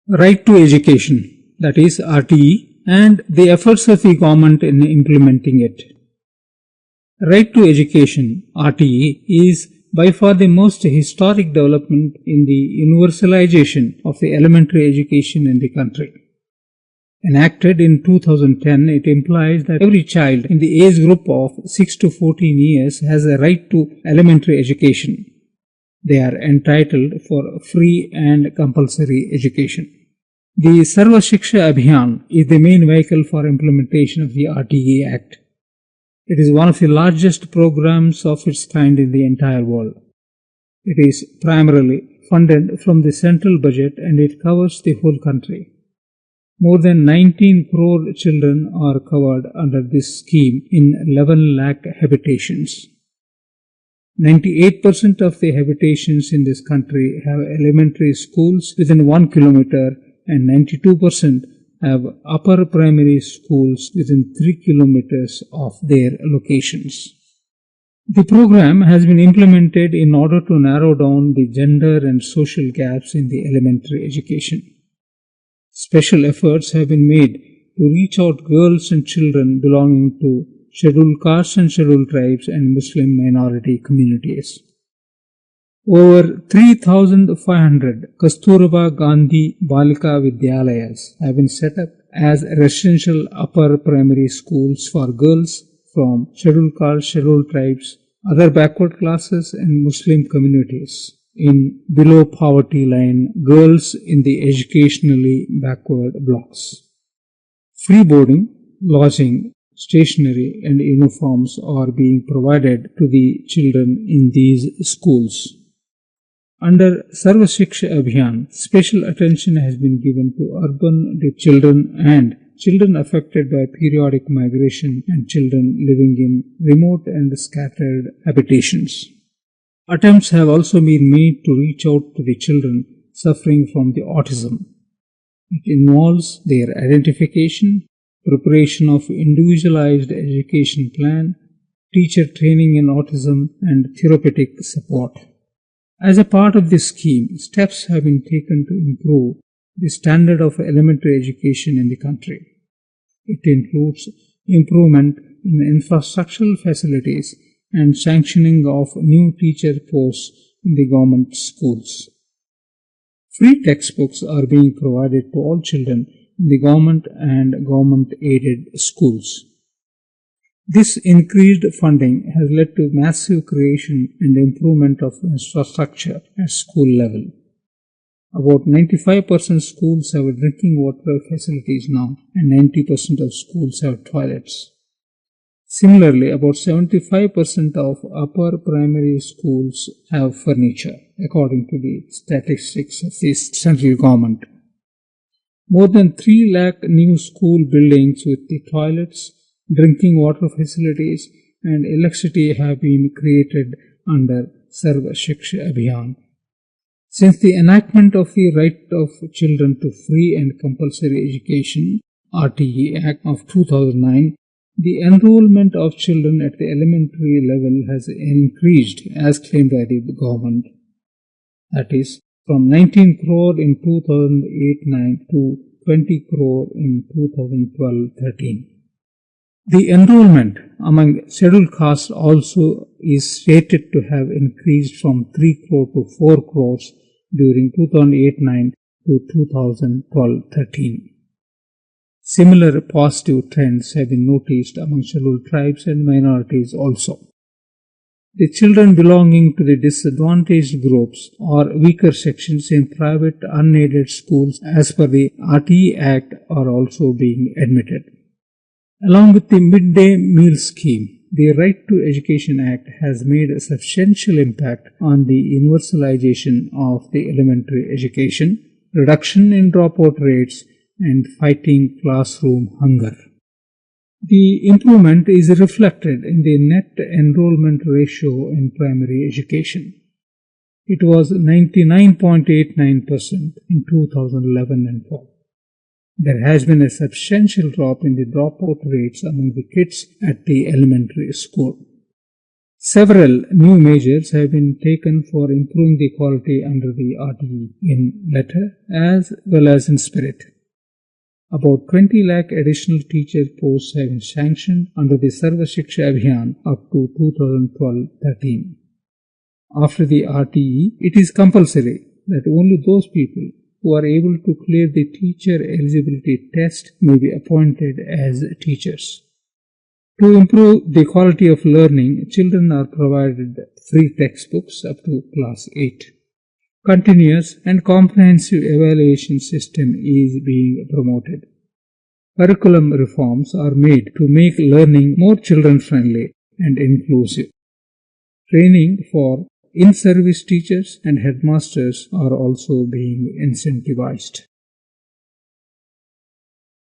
Right to education, that is RTE, and the efforts of the government in implementing it. Right to education, RTE, is by far the most historic development in the universalization of the elementary education in the country. Enacted in 2010, it implies that every child in the age group of 6 to 14 years has a right to elementary education. They are entitled for free and compulsory education. The Sarva Shiksha Abhiyan is the main vehicle for implementation of the RTE Act. It is one of the largest programs of its kind in the entire world. It is primarily funded from the central budget and it covers the whole country. More than 19 crore children are covered under this scheme in 11 lakh habitations. 98% of the habitations in this country have elementary schools within 1 kilometer and 92% have upper primary schools within 3 kilometers of their locations. The program has been implemented in order to narrow down the gender and social gaps in the elementary education. Special efforts have been made to reach out girls and children belonging to scheduled castes and scheduled tribes and Muslim minority communities. Over 3,500 Kasturba Gandhi Balika Vidyalayas have been set up as residential upper primary schools for girls from scheduled castes, scheduled tribes, other backward classes and Muslim communities in below poverty line girls in the educationally backward blocks. Free boarding, lodging, stationery and uniforms are being provided to the children in these schools. Under Sarva Shiksha Abhiyan, special attention has been given to urban children and children affected by periodic migration and children living in remote and scattered habitations. Attempts have also been made to reach out to the children suffering from the autism. It involves their identification, preparation of individualized education plan, teacher training in autism, and therapeutic support. As a part of this scheme, steps have been taken to improve the standard of elementary education in the country. It includes improvement in infrastructural facilities and sanctioning of new teacher posts in the government schools. Free textbooks are being provided to all children in the government and government-aided schools. This increased funding has led to massive creation and improvement of infrastructure at school level. About 95% schools have drinking water facilities now, and 90% of schools have toilets. Similarly, about 75% of upper primary schools have furniture, according to the statistics of the central government. More than 3 lakh new school buildings with the toilets, drinking water facilities and electricity have been created under Sarva Shiksha Abhiyan. Since the enactment of the Right of Children to Free and Compulsory Education RTE Act of 2009, the enrollment of children at the elementary level has increased as claimed by the government. That is, from 19 crore in 2008-09 to 20 crore in 2012-13. The enrollment among scheduled castes also is stated to have increased from 3 crore to 4 crores during 2008-09 to 2012-13. Similar positive trends have been noticed among scheduled tribes and minorities also. The children belonging to the disadvantaged groups or weaker sections in private unaided schools as per the RTE Act are also being admitted. Along with the midday meal scheme, the Right to Education Act has made a substantial impact on the universalization of the elementary education, reduction in dropout rates, and fighting classroom hunger. The improvement is reflected in the net enrollment ratio in primary education. It was 99.89% in 2011 and 12. There has been a substantial drop in the dropout rates among the kids at the elementary school. Several new measures have been taken for improving the quality under the RTE in letter as well as in spirit. About 20 lakh additional teacher posts have been sanctioned under the Sarva Shiksha Abhiyan up to 2012-13. After the RTE, it is compulsory that only those people who are able to clear the teacher eligibility test may be appointed as teachers. To improve the quality of learning, children are provided free textbooks up to class 8. Continuous and comprehensive evaluation system is being promoted. Curriculum reforms are made to make learning more children-friendly and inclusive. Training for in-service teachers and headmasters are also being incentivized.